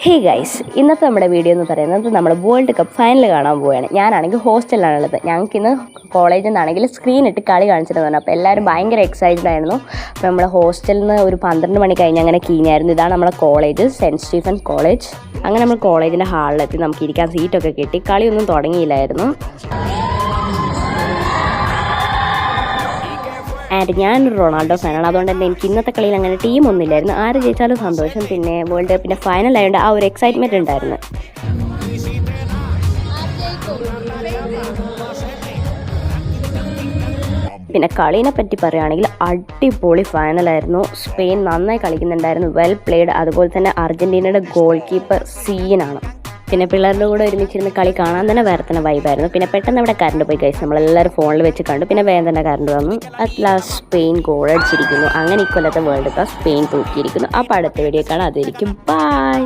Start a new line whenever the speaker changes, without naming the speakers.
Hey guys, ഇന്നത്തെ നമ്മുടെ video എന്ന് പറയുന്നത് നമ്മൾ വേൾഡ് കപ്പ് ഫൈനൽ കാണാൻ പോവുകയാണ്. ഞാനാണെങ്കിൽ ഹോസ്റ്റലിലാണുള്ളത്. ഞങ്ങൾക്ക് ഇന്ന് കോളേജിൽ നിന്നാണെങ്കിൽ സ്ക്രീൻ ഇട്ട് കളി കാണിച്ചിട്ട് പറഞ്ഞു. അപ്പോൾ എല്ലാവരും ഭയങ്കര എക്സൈറ്റഡ് ആയിരുന്നു. അപ്പോൾ നമ്മൾ ഹോസ്റ്റലിൽ നിന്ന് ഒരു 12 മണി കഴിഞ്ഞ് അങ്ങനെ കീഞ്ഞായിരുന്നു. ഇതാണ് നമ്മുടെ കോളേജ്, സെൻറ്റ് സ്റ്റീഫൻ കോളേജ്. അങ്ങനെ നമ്മൾ കോളേജിൻ്റെ ഹാളിലെത്തി. നമുക്ക് ഇരിക്കാൻ സീറ്റൊക്കെ കിട്ടി. കളിയൊന്നും തുടങ്ങിയില്ലായിരുന്നു. ആൻഡ് ഞാനൊരു റൊണാൾഡോ ഫാനാണ്. അതുകൊണ്ട് തന്നെ എനിക്ക് ഇന്നത്തെ കളിയിൽ അങ്ങനെ ടീമൊന്നുമില്ലായിരുന്നു. ആര് ജയിച്ചാലും സന്തോഷം. പിന്നെ വേൾഡ് കപ്പിൻ്റെ ഫൈനൽ ആയതുകൊണ്ട് ആ ഒരു എക്സൈറ്റ്മെൻറ്റ് ഉണ്ടായിരുന്നു. പിന്നെ കളീനെ പറ്റി പറയുകയാണെങ്കിൽ അടിപൊളി ഫൈനലായിരുന്നു. സ്പെയിൻ നന്നായി കളിക്കുന്നുണ്ടായിരുന്നു, വെൽ പ്ലേഡ്. അതുപോലെ തന്നെ അർജൻറ്റീനയുടെ ഗോൾ കീപ്പർ സീനാണ്. പിന്നെ പിള്ളേരുടെ കൂടെ ഒരുമിച്ചിരുന്ന് കളി കാണാൻ തന്നെ വേറെ തന്നെ വൈബായിരുന്നു. പിന്നെ പെട്ടെന്ന് അവിടെ കറണ്ട് പോയി കഴിച്ചു. നമ്മളെല്ലാവരും ഫോണിൽ വെച്ച് കണ്ടു. പിന്നെ വേഗം തന്നെ കറണ്ട് വന്നു. അറ്റ് ലാസ്റ്റ് സ്പെയിൻ ഗോൾ അടിച്ചിരിക്കുന്നു. അങ്ങനെ ഇക്കൊല്ലത്തെ വേൾഡ് കപ്പ് സ്പെയിൻ തൂക്കിയിരിക്കുന്നു. അപ്പോൾ അടുത്ത വീഡിയോ കാണാം. അതായിരിക്കും ബൈ.